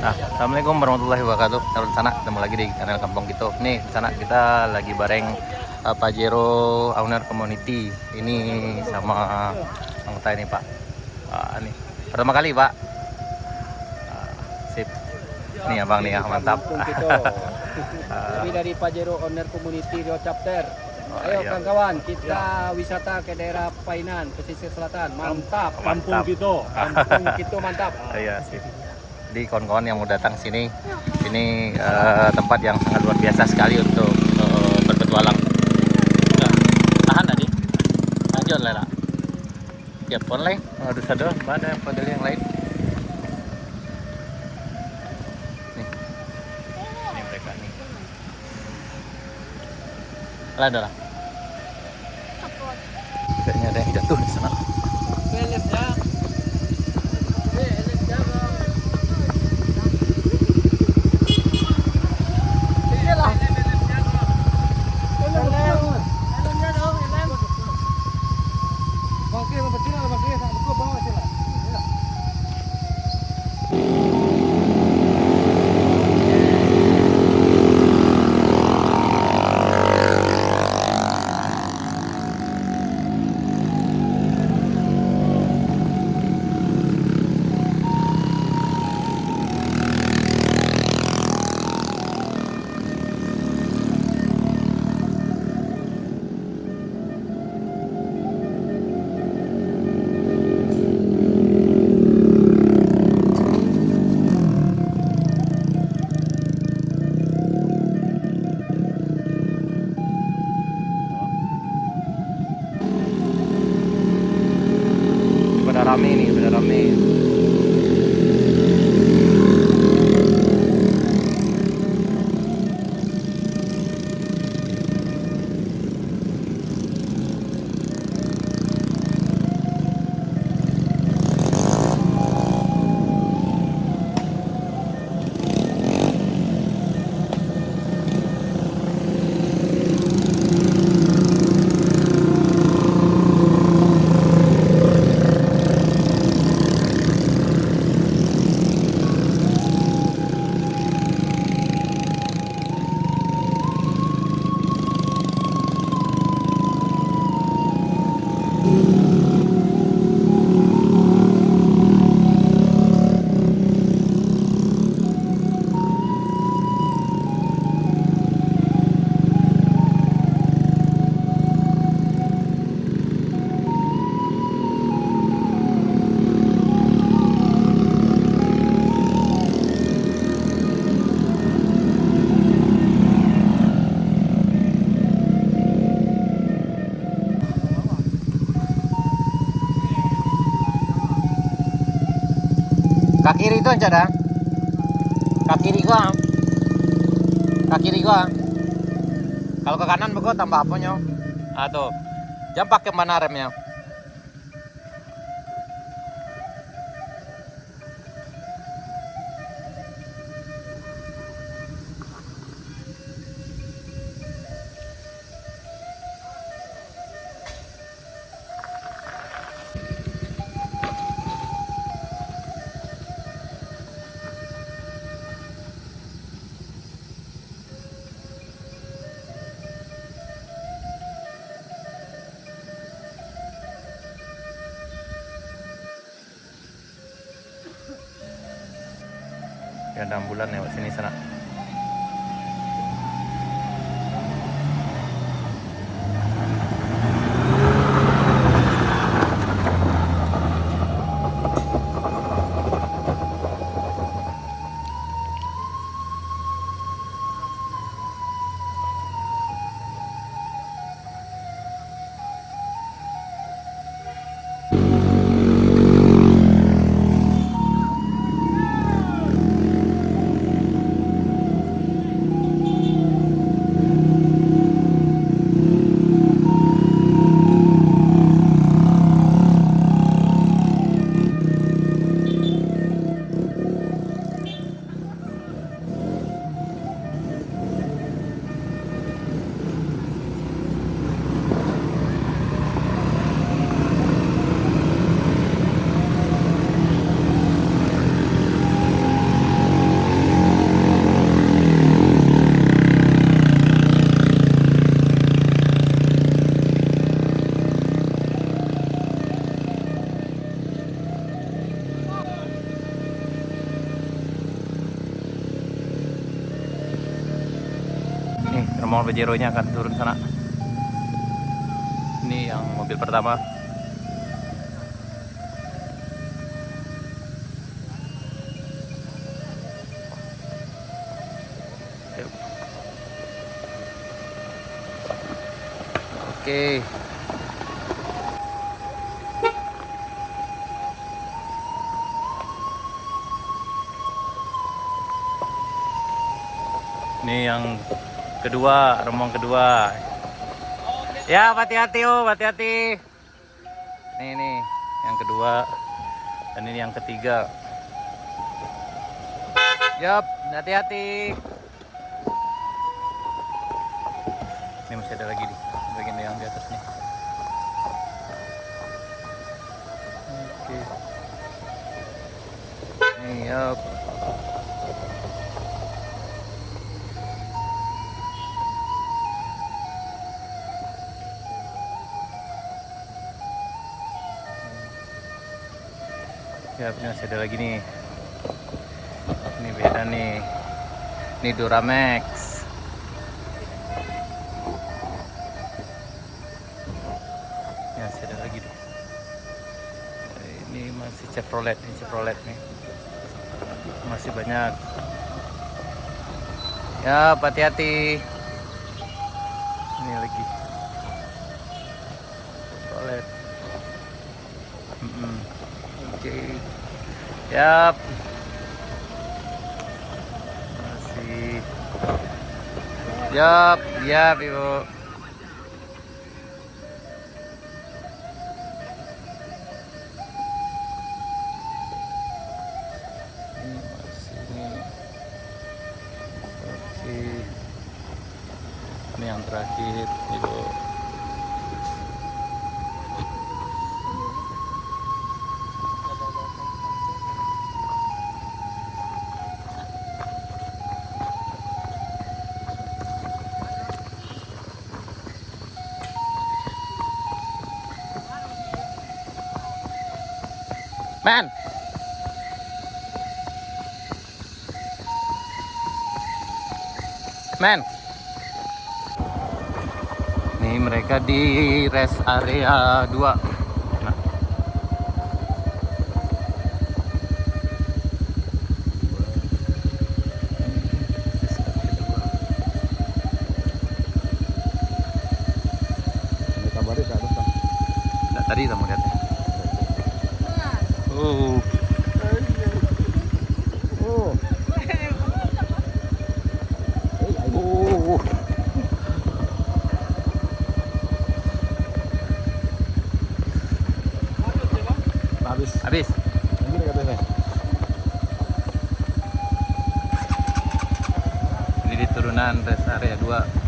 Assalamualaikum warahmatullahi wabarakatuh. Taruh di sana, ketemu lagi di channel Kampung Gitu. Nih, di sana kita lagi bareng Pajero Owner Community. Ini sama anggota ini Pak. Nih, pertama kali Pak. Sip. Nih abang nih ya, mantap. Kami dari Pajero Owner Community Rio Chapter. Ayo iya. kawan-kawan, kita wisata ke daerah Painan, pesisir selatan. Mantap. Mantap. Kampung Gitu mantap. Iya, sip. Jadi kawan-kawan yang mau datang sini, ini tempat yang sangat luar biasa sekali untuk berpetualang. Tahan tadi, lanjut lah. Siap online, harus ada mana model yang lain. Nih, ini mereka nih. Lah ada lah. Kayaknya ada yang jatuh di sana. Pada rame nih, pada rame. Kak kiri itu aja dah. Kak kiri gua. Kak kiri gua. Kalau ke kanan gua tambah apanya? Tuh. Jangan pakai mana remnya. Ya ada ambulan lewat sini sana. rombongan Pajero-nya akan turun sana. Ini yang mobil pertama. Oke. Ini yang kedua, rombongan kedua. Ya, hati-hati, hati-hati. Ini yang kedua. Dan ini yang ketiga. Yap, hati-hati. Ini masih ada lagi nih, bagian yang di atas nih. Oke. Nih, yap. Ya, ini masih ada lagi nih. Ini beda nih. Ini Duramax. Ya, masih ada lagi nih. Ini masih Chevrolet nih. Masih banyak. Ya, hati-hati. Ini lagi. Chevrolet. Oke. Yap. Masih. Yap, Ibu. Ini masih ini. Oke. Ini yang terakhir, Ibu. Man. Nih mereka di rest area 2. Nah. Nggak, tadi sama lihatnya. Oh. Habis. Ini di turunan rest area 2.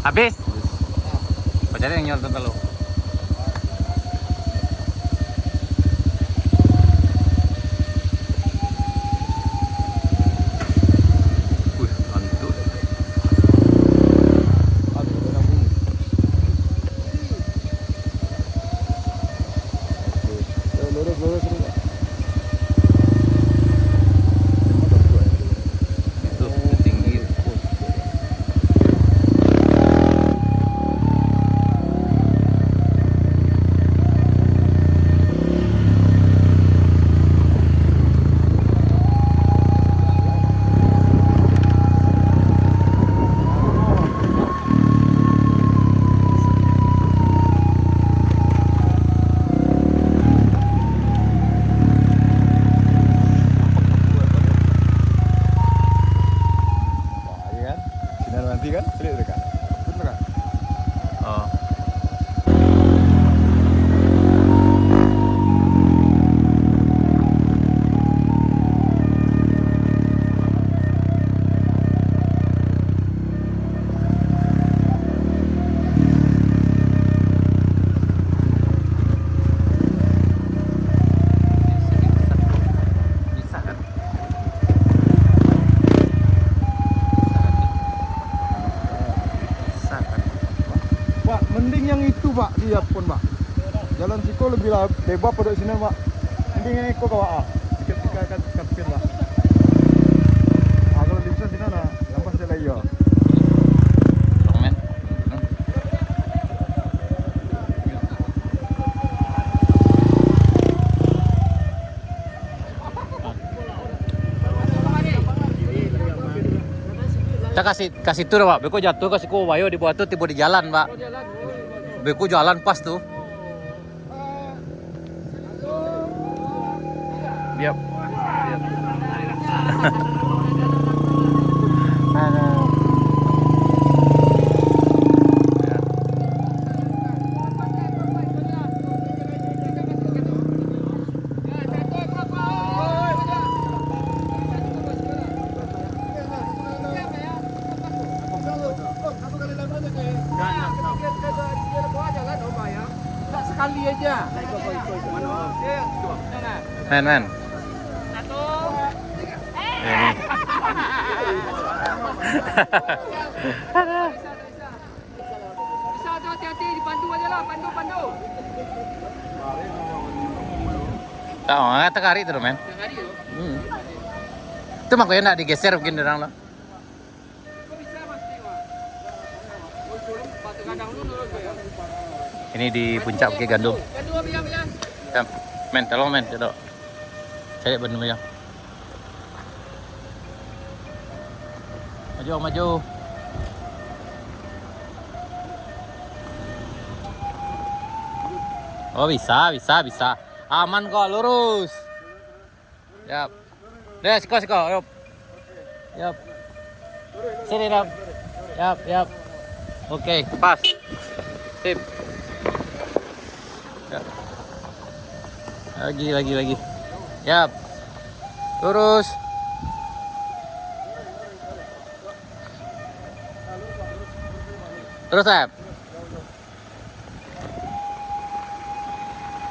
Habis. Pacarnya yang nyolot lo. Lurus. Itu tinggi. Pak, dia pun Pak. Jalan Siko lebih lebar pada sini Pak. Mending Eko ke Pak. Tiket akan kapten Pak. Kalau bisa sini nah, lampas saya lagi ya. Tolong men. Kita kasih tur Pak. Beko jatuh kasih ku bayo dibuat tuh tiba di jalan Pak. Beko jalan pas tuh. Yap. Sekali aja. Men. Ini. Bisa tu hati-hati dipandu aja lah, pandu. Tahu, kata kari itu men. Hari tu. Itu makanya nak digeser mungkin orang lah. Bisa pasti Pak. Batu kandang dulu ya. Ini di puncak Bukit Gandum. Gandum biar. Ya, men, tolong men, tidak. Saya benar ya. Maju. Oh bisa. Aman kok, lurus. Yap. Deh, siko. Yap. Sini dap. Yap. Oke, pas. Sip. Yap. Lagi. Yap. Lurus. Terus Sep.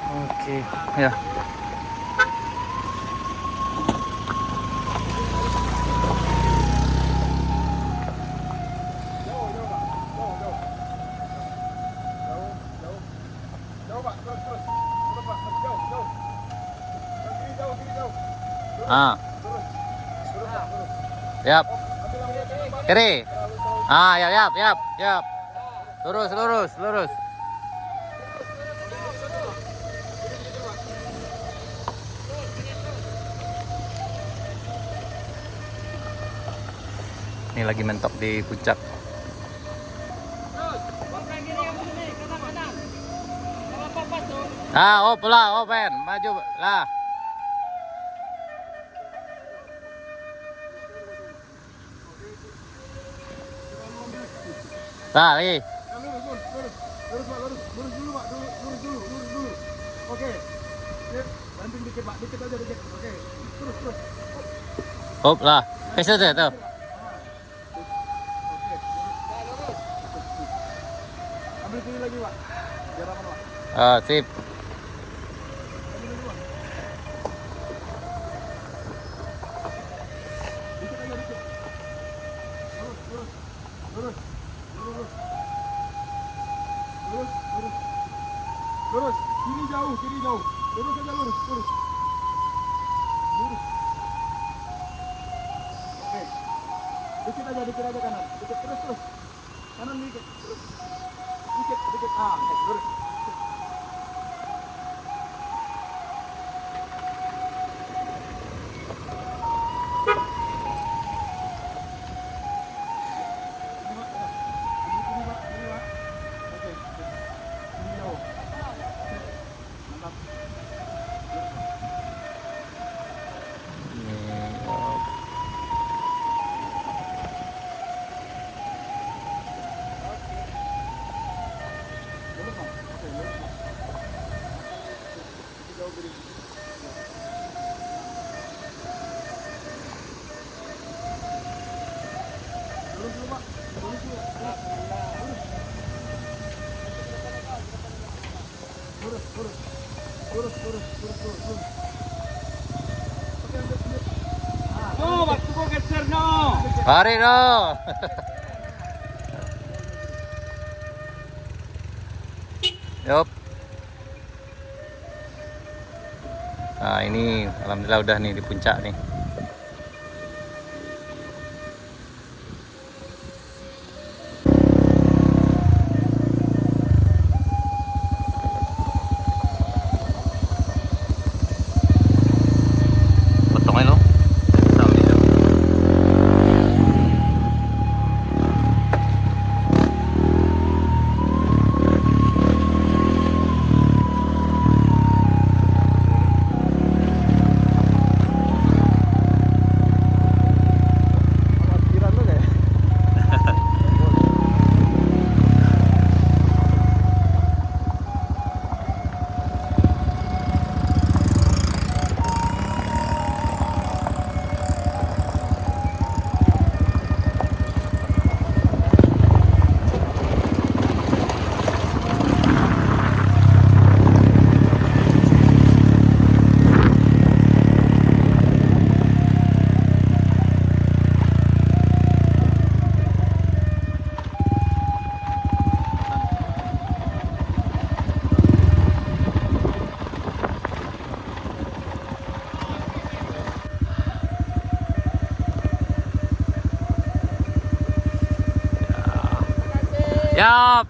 Oke, ya. Jauh Pak, terus Pak, jauh. Kiri jauh. Ah, Terus Pak, terus. yap. Ambil yang Pak. Kiri. Ah, yap. Lurus. Ini lagi mentok di puncak. Ah, pen, maju lah. Nah, lagi. Lurus Pak, lurus dulu Pak, lurus dulu. Oke. Sip, banting dikit Pak, dikit aja. Oke. Terus. Hop lah. Kasih tuh. Ambil kiri lagi Pak. Biar aman Pak. Ah, sip. Lurus. Kiri jauh. Lurus aja lurus. Oke. Dikit aja kanan. Dikit terus. Kanan dikit. Terus. Dikit. Ah, lurus. No, waktu kau geser no. Mari dong. Yup. Nah ini alhamdulillah udah nih di puncak nih. Potong aja lo. Sound itu. Pikiran lu kayak. Yap.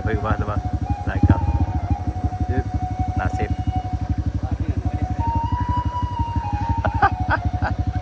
Baik, bah.